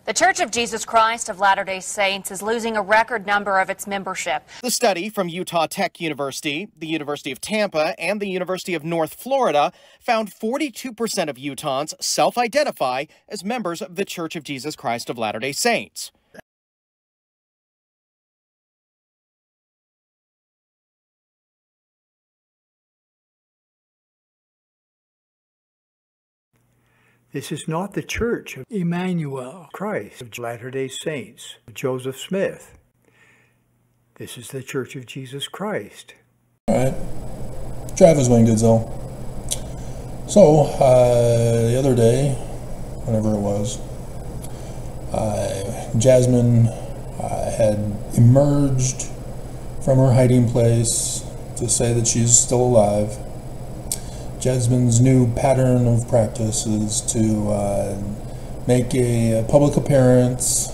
The Church of Jesus Christ of Latter-day Saints is losing a record number of its membership. The study from Utah Tech University, the University of Tampa, and the University of North Florida found 42% of Utahns self-identify as members of the Church of Jesus Christ of Latter-day Saints. This is not the Church of Emmanuel, Christ of Latter-day Saints, Joseph Smith. This is the Church of Jesus Christ. All right, Travis Wingdidzell. So, the other day, whenever it was, Jasmine had emerged from her hiding place to say that she's still alive. Jasmine's new pattern of practice is to make a public appearance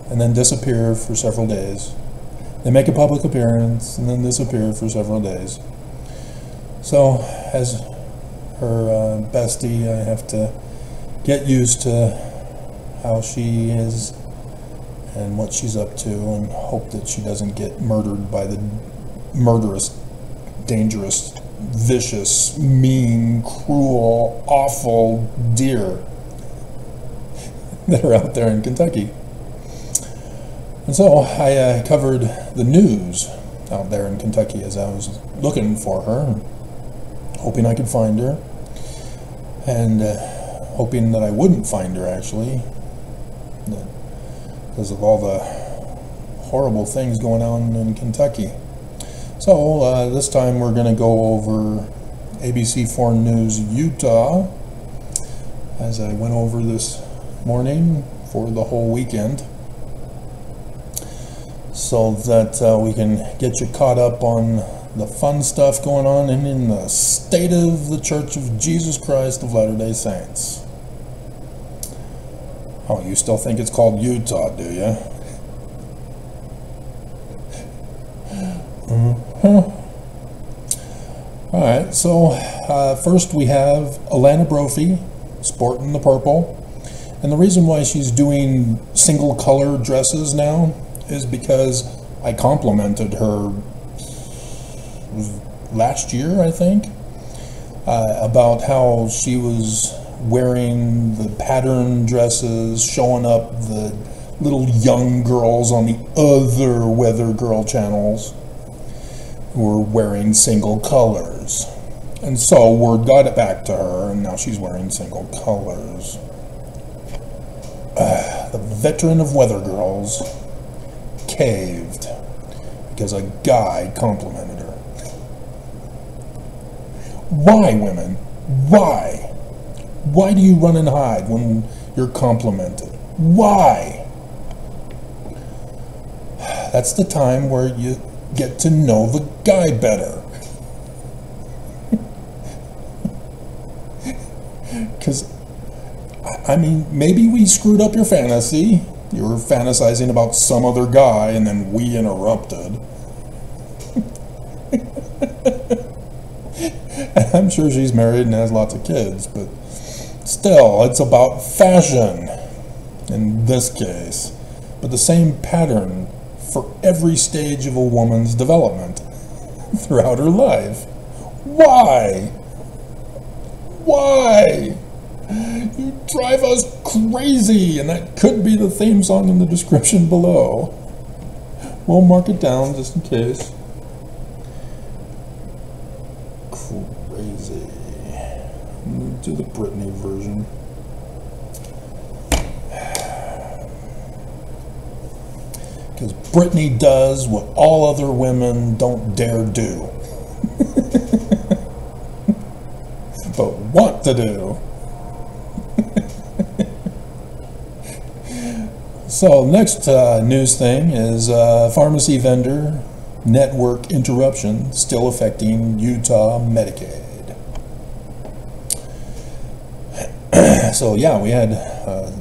and then disappear for several days. They make a public appearance and then disappear for several days. So, as her bestie, I have to get used to how she is and what she's up to and hope that she doesn't get murdered by the murderous, dangerous, vicious, mean, cruel, awful deer that are out there in Kentucky. And so I covered the news out there in Kentucky as I was looking for her, hoping I could find her, and hoping that I wouldn't find her, actually, because of all the horrible things going on in Kentucky. So this time we're going to go over ABC 4 News Utah, as I went over this morning for the whole weekend, so that we can get you caught up on the fun stuff going on in the state of the Church of Jesus Christ of Latter-day Saints. Oh, you still think it's called Utah, do you? Alright, so first we have Alana Brophy sporting the purple, and the reason why she's doing single color dresses now is because I complimented her last year, I think, about how she was wearing the pattern dresses, showing up the little young girls on the other Weather Girl channels who were wearing single colors. And so word got it back to her, and now she's wearing single colors. The veteran of Weather Girls caved because a guy complimented her. Why, women? Why? Why do you run and hide when you're complimented? Why? That's the time where you get to know the guy better. Because, I mean, maybe we screwed up your fantasy. You were fantasizing about some other guy and then we interrupted. I'm sure she's married and has lots of kids, but still, it's about fashion in this case. But the same pattern for every stage of a woman's development throughout her life. Why? Why? You drive us crazy, and that could be the theme song in the description below. We'll mark it down just in case. Crazy. Do the Britney version. Because Britney does what all other women don't dare do. But want to do. So next news thing is pharmacy vendor network interruption still affecting Utah Medicaid. So yeah, we had a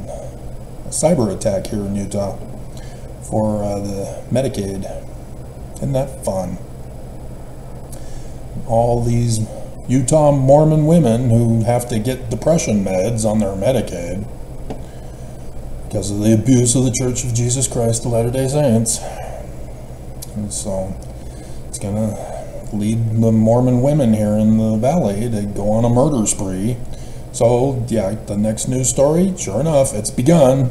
cyber attack here in Utah for the Medicaid. Isn't that fun? All these Utah Mormon women who have to get depression meds on their Medicaid because of the abuse of the Church of Jesus Christ of Latter-day Saints. And so it's going to lead the Mormon women here in the valley to go on a murder spree. So, yeah, the next news story, sure enough, it's begun.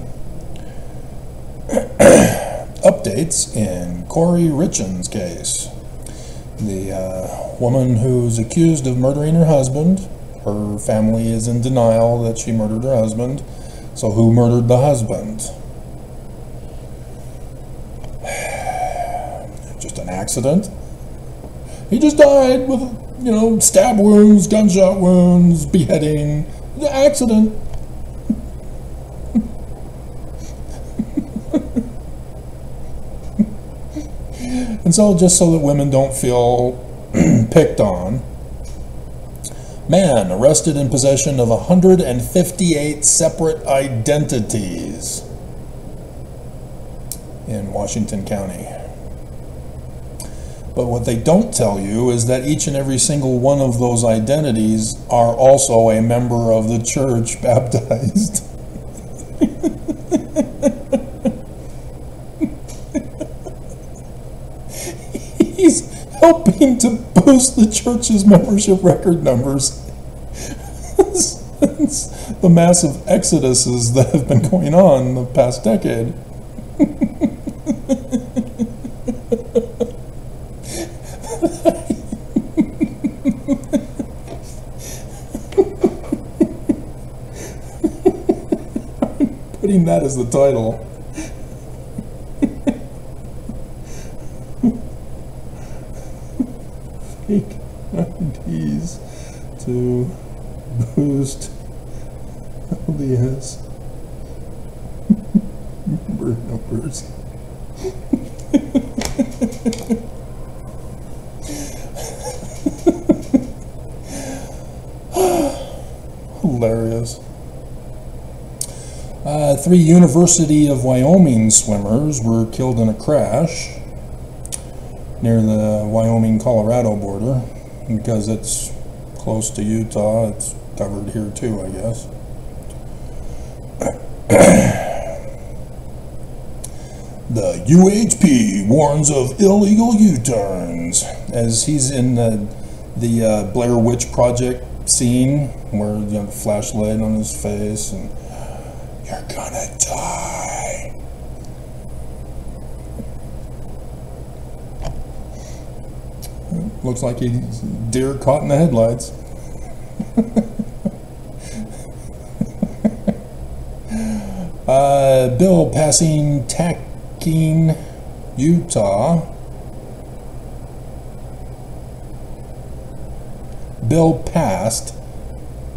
Updates in Corey Richens' case. The woman who's accused of murdering her husband, her family is in denial that she murdered her husband. So who murdered the husband? Just an accident? He just died with, stab wounds, gunshot wounds, beheading. An accident. And so, just so that women don't feel picked on, man arrested in possession of 158 separate identities in Washington County. But what they don't tell you is that each and every single one of those identities are also a member of the church baptized. He's helping to boost the church's membership record numbers since the massive exoduses that have been going on the past decade. Putting that as the title. Fake IDs to boost LDS member numbers. Hilarious. 3 University of Wyoming swimmers were killed in a crash near the Wyoming-Colorado border. Because it's close to Utah, it's covered here too, I guess. The UHP warns of illegal U-turns as he's in the Blair Witch Project scene where the flashlight on his face and "You're gonna die." Looks like he's deer caught in the headlights. Bill passing tacking Utah. Bill passed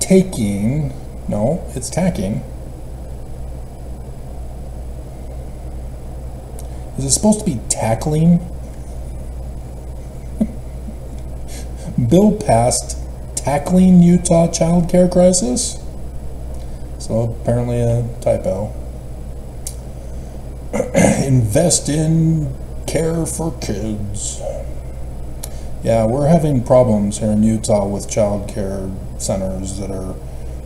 taking, no, it's tacking. Is it supposed to be tackling? Bill passed tackling Utah child care crisis. So apparently a typo. Invest in care for kids. Yeah, we're having problems here in Utah with child care centers that are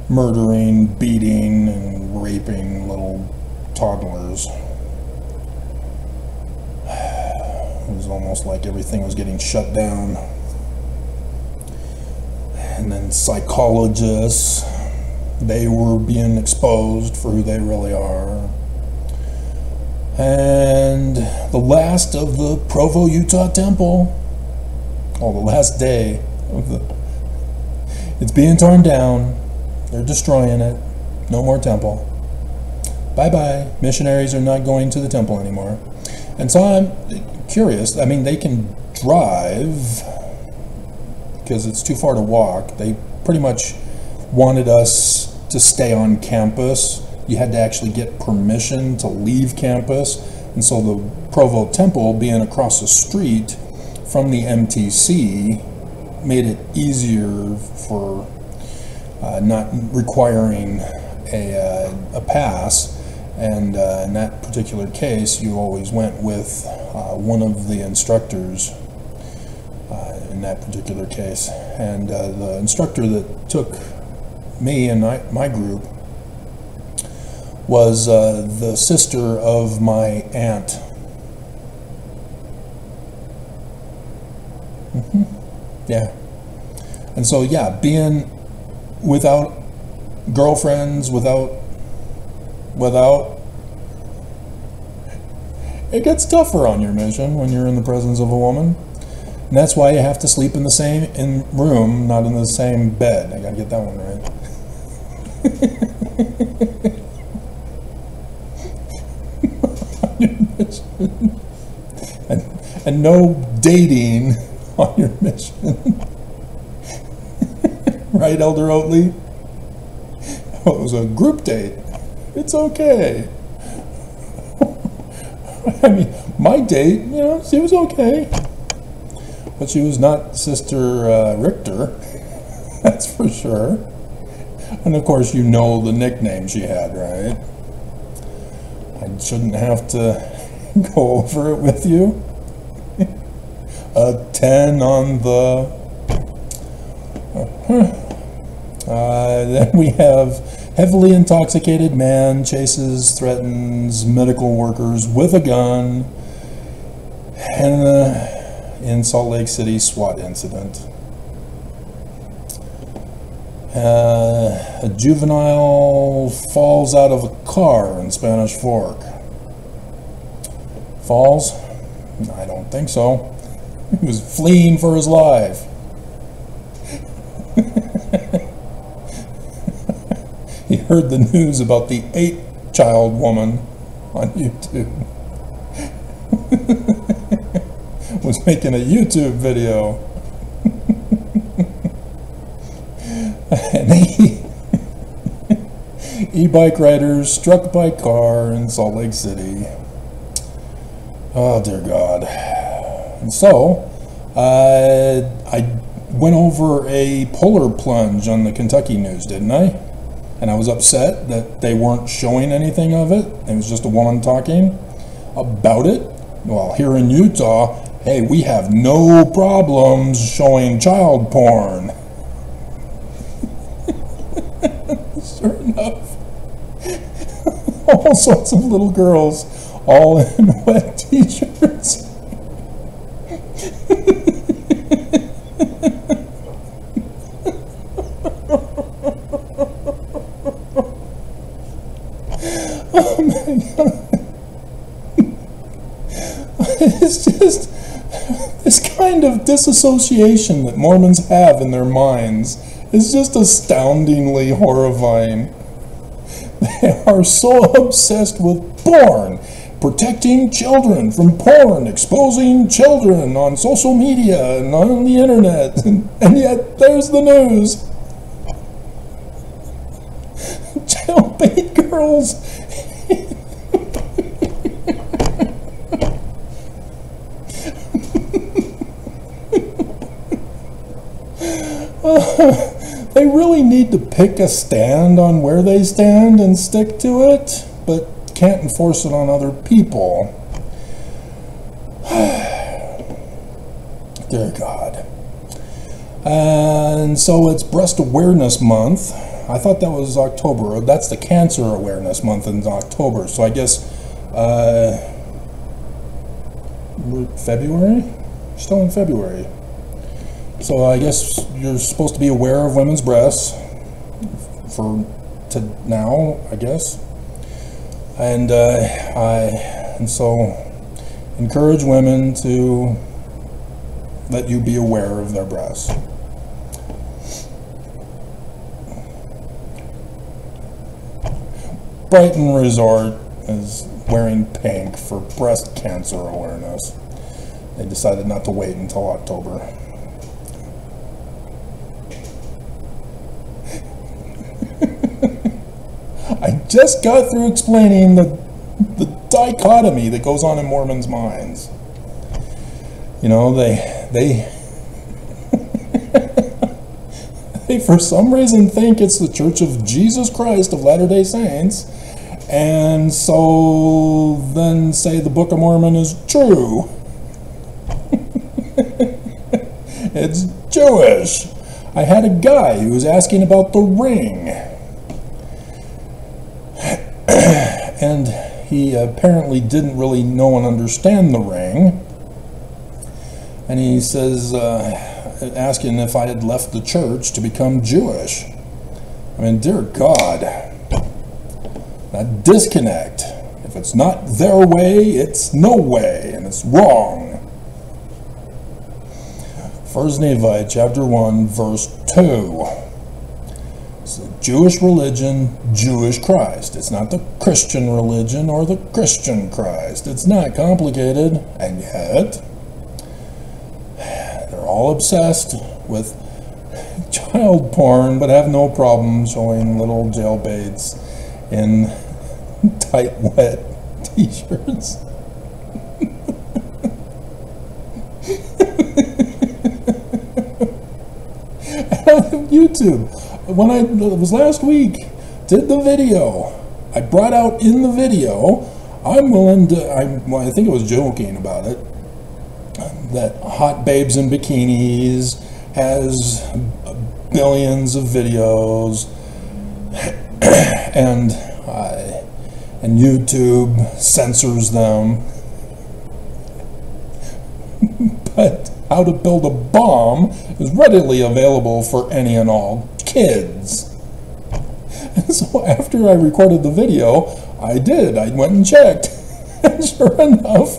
murdering, beating, and raping little toddlers. It was almost like everything was getting shut down. And then psychologists, they were being exposed for who they really are. And the last of the Provo, Utah temple, the last day of it's being torn down. They're destroying it. No more temple. Bye-bye. Missionaries are not going to the temple anymore. And so I'm curious. I mean, they can drive because it's too far to walk. They pretty much wanted us to stay on campus. You had to actually get permission to leave campus. And so the Provo Temple, being across the street from the MTC, made it easier for not requiring a pass. And in that particular case, you always went with one of the instructors in that particular case. And the instructor that took me and my group was the sister of my aunt. Yeah. And so, yeah, being without girlfriends, without, it gets tougher on your mission when you're in the presence of a woman. And that's why you have to sleep in the same room, not in the same bed. I gotta get that one right. and no dating on your mission. Right, Elder Oatley? Oh, it was a group date. It's okay. I mean, my date, you know, she was okay. But she was not Sister Richter, that's for sure. And of course, you know the nickname she had, right? I shouldn't have to go over it with you. A 10 on the... Then we have heavily intoxicated man chases, threatens medical workers with a gun, and in Salt Lake City SWAT incident. A juvenile falls out of a car in Spanish Fork. Falls? I don't think so. He was fleeing for his life. He heard the news about the 8-child woman on YouTube. Was making a YouTube video. And e-bike riders struck by car in Salt Lake City. Oh, dear God. And so, I went over a polar plunge on the Kentucky news, didn't I? And I was upset that they weren't showing anything of it. It was just a woman talking about it. Well, here in Utah, hey, we have no problems showing child porn. Sure enough, all sorts of little girls, all in wet t-shirts. Oh my God. It's just this kind of disassociation that Mormons have in their minds is just astoundingly horrifying. They are so obsessed with porn, protecting children from porn, exposing children on social media and on the internet, and yet there's the news. Jailbait girls. They really need to pick a stand on where they stand and stick to it, but can't enforce it on other people. Dear God. And so it's Breast Awareness Month. I thought that was October. That's the Cancer Awareness Month in October. So I guess February? Still in February. So I guess you're supposed to be aware of women's breasts to now, I guess. And and so encourage women to let you be aware of their breasts. Brighton Resort is wearing pink for breast cancer awareness. They decided not to wait until October. I just got through explaining the dichotomy that goes on in Mormons' minds. You know, they for some reason think it's the Church of Jesus Christ of Latter-day Saints, and so then say the Book of Mormon is true. It's Jewish. I had a guy who was asking about the ring. And he apparently didn't really know and understand the ring. And he says, asking if I had left the church to become Jewish. I mean, dear God, that disconnect. If it's not their way, it's no way, and it's wrong. 1 Nephi chapter 1, verse 2. It's the Jewish religion, Jewish Christ. It's not the Christian religion or the Christian Christ. It's not complicated, and yet they're all obsessed with child porn, but have no problem showing little jailbaits in tight, wet t-shirts. YouTube, when it was last week, did the video. I brought out in the video, I'm willing to, I think I was joking about it, that Hot Babes in Bikinis has billions of videos, and YouTube censors them. But how to build a bomb is readily available for any and all kids. And so after I recorded the video, I went and checked. And sure enough,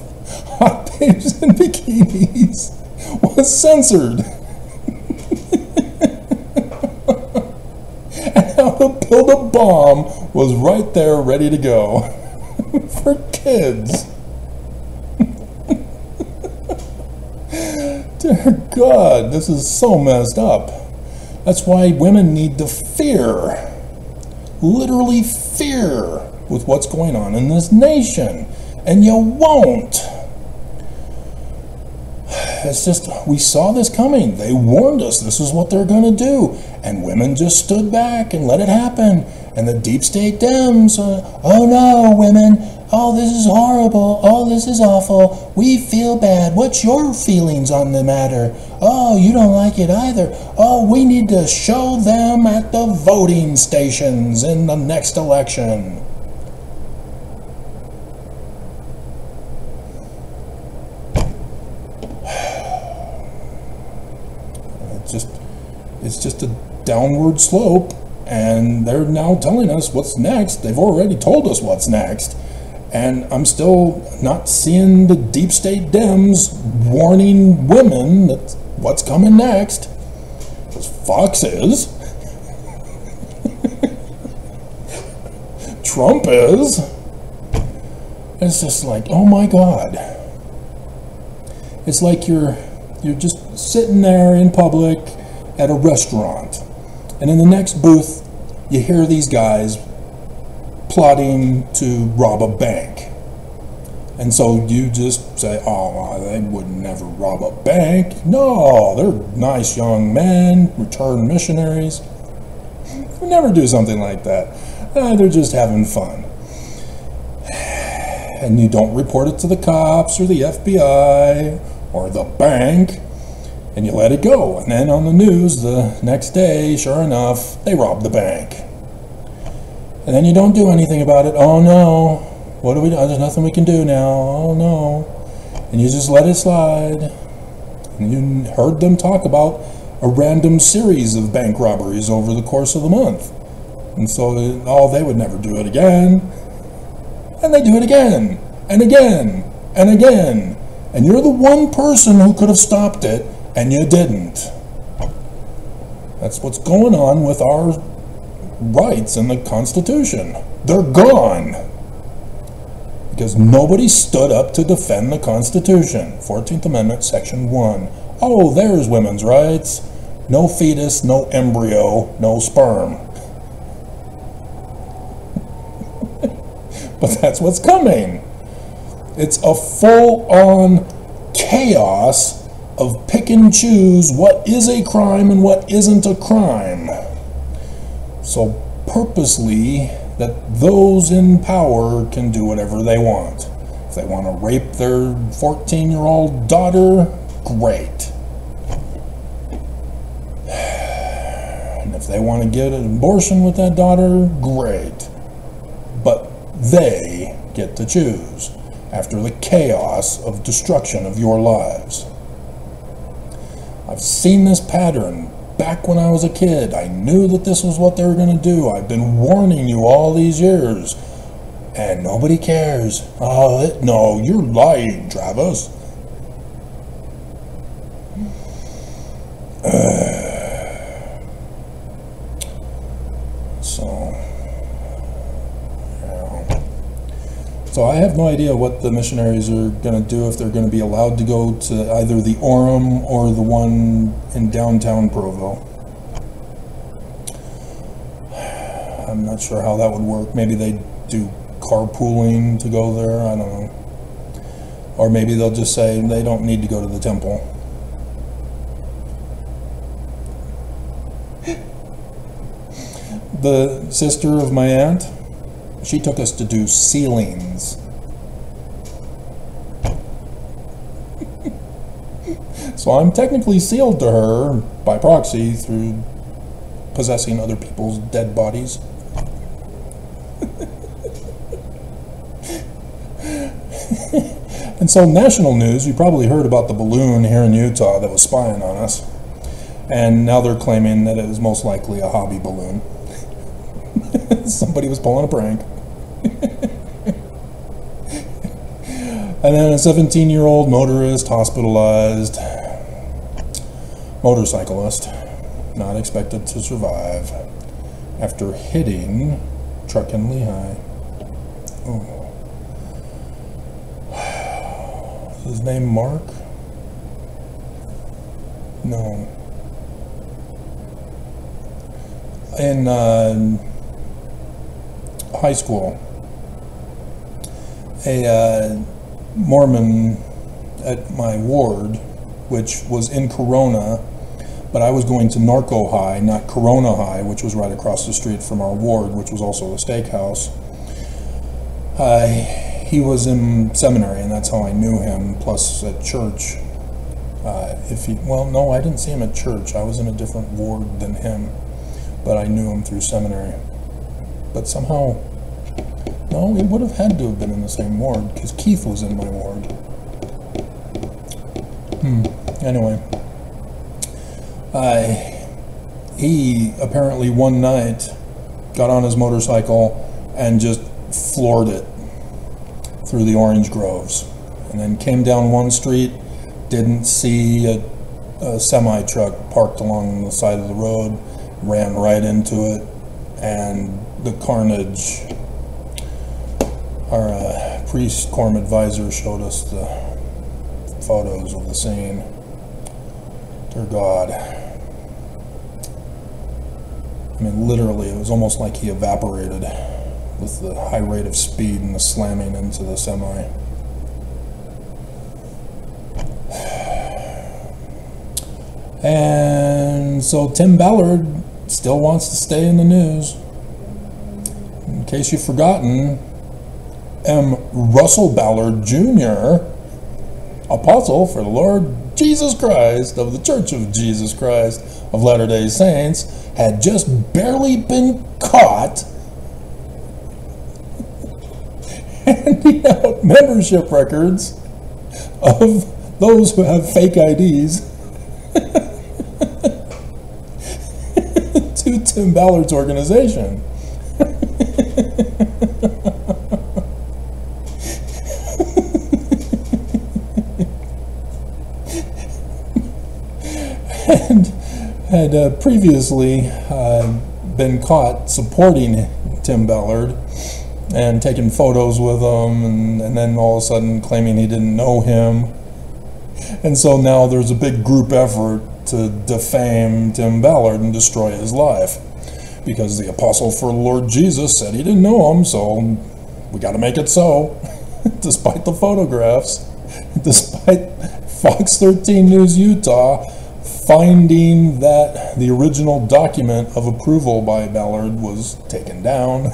Hot Babes in Bikinis was censored. And how to build a bomb was right there ready to go for kids. Dear God, this is so messed up. That's why women need to fear, literally fear, with what's going on in this nation. And you won't. It's just, we saw this coming. They warned us this is what they're going to do. And women just stood back and let it happen. And the deep state Dems, oh no, women, oh, this is horrible, oh, this is awful, we feel bad, what's your feelings on the matter? Oh, you don't like it either. Oh, we need to show them at the voting stations in the next election. It's just a downward slope, and they're now telling us what's next. They've already told us what's next, and I'm still not seeing the deep state Dems warning women that what's coming next. Because Fox is. Trump is. It's just like, oh my God. It's like you're just sitting there in public at a restaurant, and in the next booth you hear these guys plotting to rob a bank, and so you just say, oh, they would never rob a bank. No, they're nice young men, returned missionaries. They would never do something like that. They're just having fun. And you don't report it to the cops or the FBI or the bank, and you let it go. And then on the news the next day, sure enough, they robbed the bank. And then you don't do anything about it. Oh no, what do we do? There's nothing we can do now. Oh no. And you just let it slide. And you heard them talk about a random series of bank robberies over the course of the month. And so, oh, they would never do it again. And they do it again, and again, and again. And you're the one person who could have stopped it, and you didn't. That's what's going on with our rights in the Constitution. They're gone. Because nobody stood up to defend the Constitution. 14th Amendment, Section 1. Oh, there's women's rights. No fetus, no embryo, no sperm. But that's what's coming. It's a full-on chaos of pick and choose what is a crime and what isn't a crime. So purposely, that those in power can do whatever they want. If they want to rape their 14-year-old daughter, great. And if they want to get an abortion with that daughter, great. But They get to choose after the chaos of destruction of your lives. I've seen this pattern back when I was a kid. I knew that this was what they were going to do. I've been warning you all these years, and nobody cares. No, you're lying, Travis. So I have no idea what the missionaries are going to do, if they're going to be allowed to go to either the Orem or the one in downtown Provo. I'm not sure how that would work. Maybe they do carpooling to go there. I don't know. Or maybe they'll just say they don't need to go to the temple. The sister of my aunt, she took us to do sealings. So I'm technically sealed to her by proxy through possessing other people's dead bodies. And so national news, you probably heard about the balloon here in Utah that was spying on us. And now they're claiming that it was most likely a hobby balloon. Somebody was pulling a prank. And then a 17-year-old motorist hospitalized. Motorcyclist not expected to survive after hitting truck in Lehigh. Oh. Is his name Mark? No. In high school, a Mormon at my ward, which was in Corona, but I was going to Narco High, not Corona High, which was right across the street from our ward, which was also a steakhouse. He was in seminary, and that's how I knew him, plus at church. Well, no, I didn't see him at church. I was in a different ward than him, but I knew him through seminary. But somehow, no, it would have had to have been in the same ward, because Keith was in my ward. Anyway, he apparently one night got on his motorcycle and just floored it through the orange groves, and then came down one street, didn't see a semi-truck parked along the side of the road, ran right into it, and the carnage. Our priest quorum advisor showed us the photos of the scene. Dear God. I mean, literally, it was almost like he evaporated with the high rate of speed and the slamming into the semi. And so Tim Ballard still wants to stay in the news. In case you've forgotten, M. Russell Ballard Jr., apostle for the Lord Jesus Christ of the Church of Jesus Christ of Latter-day Saints, had just barely been caught handing out membership records of those who have fake IDs to Tim Ballard's organization. And had previously been caught supporting Tim Ballard and taking photos with him, and then all of a sudden claiming he didn't know him. And so now there's a big group effort to defame Tim Ballard and destroy his life, because the apostle for Lord Jesus said he didn't know him, so we got to make it so. Despite the photographs, despite Fox 13 News Utah finding that the original document of approval by Ballard was taken down.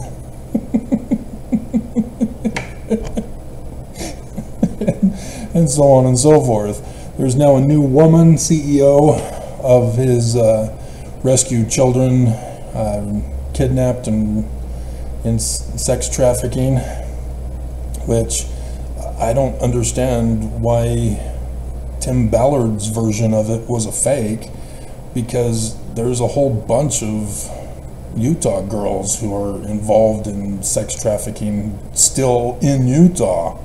And so on and so forth. There's now a new woman CEO of his rescued children, kidnapped and in sex trafficking, which I don't understand why Tim Ballard's version of it was a fake, because there's a whole bunch of Utah girls who are involved in sex trafficking still in Utah.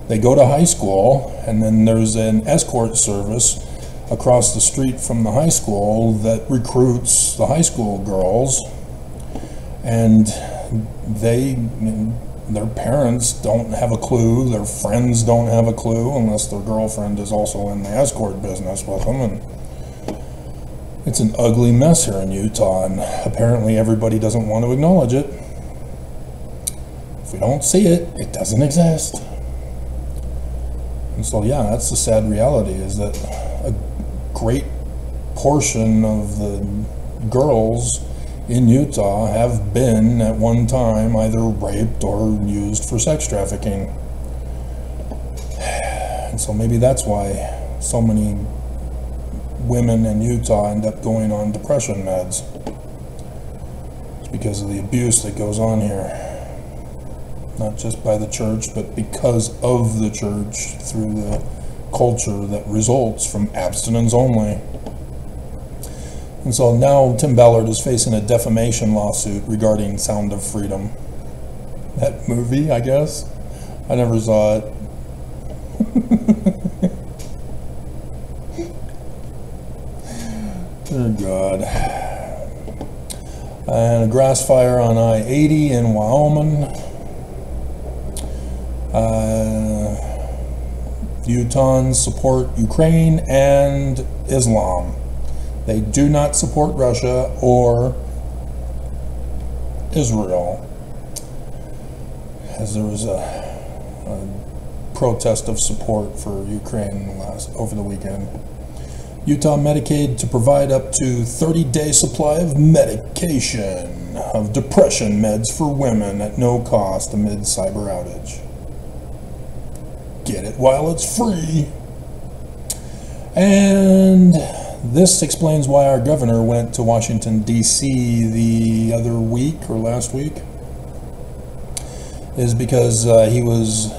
They go to high school, and then there's an escort service across the street from the high school that recruits the high school girls, and their parents don't have a clue, their friends don't have a clue, unless their girlfriend is also in the escort business with them, and it's an ugly mess here in Utah, and apparently everybody doesn't want to acknowledge it. If we don't see it, it doesn't exist. And so, yeah, that's the sad reality, is that a great portion of the girls in Utah have been at one time either raped or used for sex trafficking. And so maybe that's why so many women in Utah end up going on depression meds. It's because of the abuse that goes on here. Not just by the church, but because of the church, through the culture that results from abstinence only. And so now Tim Ballard is facing a defamation lawsuit regarding Sound of Freedom. That movie, I guess? I never saw it. Oh God. And a grass fire on I-80 in Wyoming. Utahns support Ukraine and Islam. They do not support Russia or Israel, as there was a protest of support for Ukraine over the weekend. Utah Medicaid to provide up to 30-day supply of medication of depression meds for women at no cost amid cyber outage. Get it while it's free. And this explains why our governor went to Washington, D.C. the other week or last week, is because he was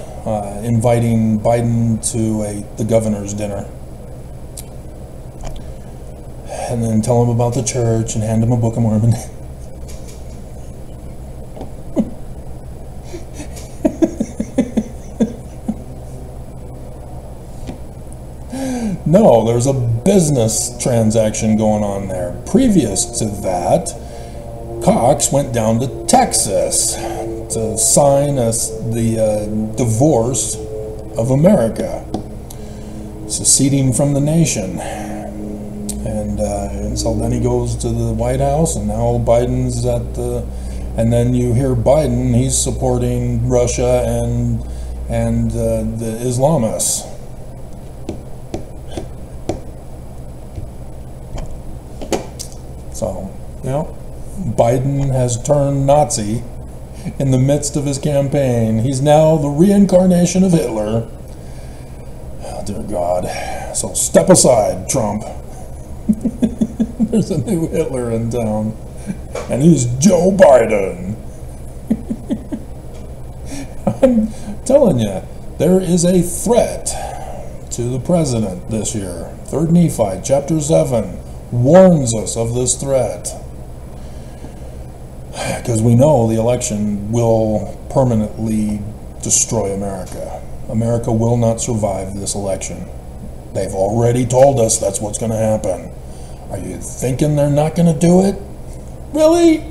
inviting Biden to the governor's dinner. And then tell him about the church and hand him a Book of Mormon. No, there's a business transaction going on there. Previous to that, Cox went down to Texas to sign the divorce of America, seceding from the nation. And so then he goes to the White House, and now Biden's at the, and then you hear Biden, he's supporting Russia and the Islamists. So, you know, Biden has turned Nazi in the midst of his campaign. He's now the reincarnation of Hitler. Oh, dear God. So step aside, Trump. There's a new Hitler in town, and he's Joe Biden. I'm telling you, there is a threat to the president this year. 3rd Nephi, chapter 7, warns us of this threat. Because we know the election will permanently destroy America. America will not survive this election. They've already told us that's what's going to happen. Are you thinking they're not going to do it? Really?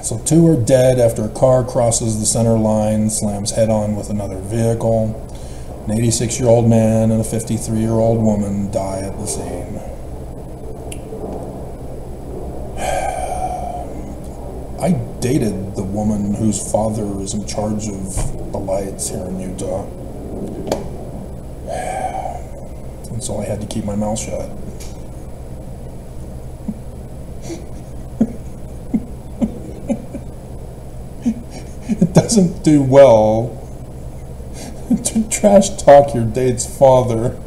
So 2 are dead after a car crosses the center line, slams head-on with another vehicle. An 86-year-old man and a 53-year-old woman die at the scene. I dated the woman whose father is in charge of the lights here in Utah. And so I had to keep my mouth shut. It doesn't do well to trash talk your date's father.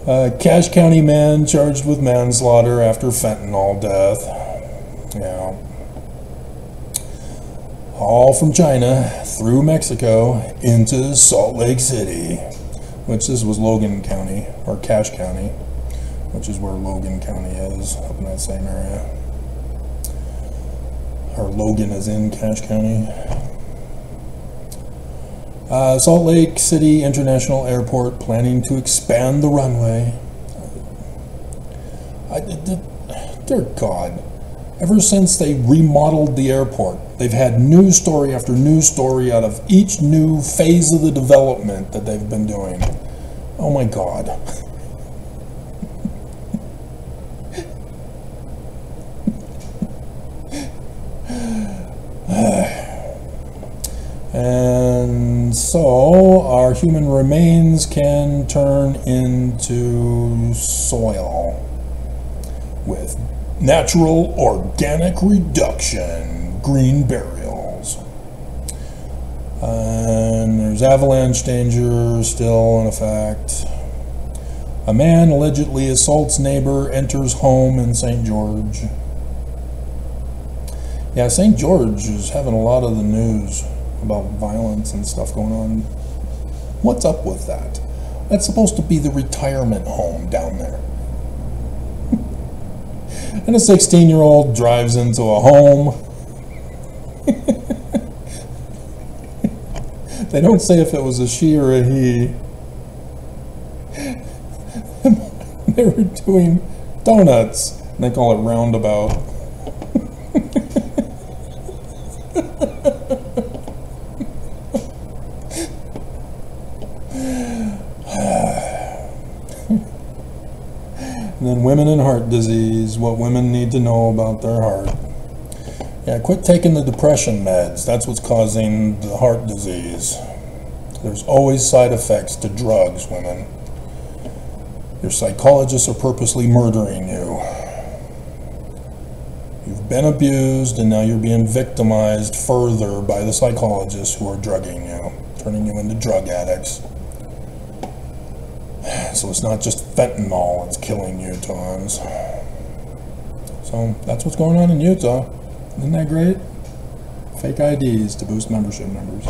Cache County man charged with manslaughter after fentanyl death. Yeah. All from China, through Mexico, into Salt Lake City. Which this was Logan County, or Cache County, which is where Logan County is, up in that same area. Or Logan is in Cache County. Salt Lake City International Airport planning to expand the runway. Dear God, ever since they remodeled the airport, they've had news story after news story out of each new phase of the development that they've been doing. Oh my God. And so our human remains can turn into soil with natural organic reduction, green burials. And there's avalanche danger still in effect. A man allegedly assaults neighbor, enters home in St. George. Yeah, St. George is having a lot of the news about violence and stuff going on. What's up with that? That's supposed to be the retirement home down there. And a 16-year-old drives into a home. They don't say if it was a she or a he. They were doing donuts. And they call it roundabout. And then women and heart disease, what women need to know about their heart. Yeah, quit taking the depression meds. That's what's causing the heart disease. There's always side effects to drugs, women. Your psychologists are purposely murdering you. You've been abused, and now you're being victimized further by the psychologists who are drugging you, turning you into drug addicts. So it's not just fentanyl that's killing Utahns. So that's what's going on in Utah. Isn't that great? Fake IDs to boost membership numbers.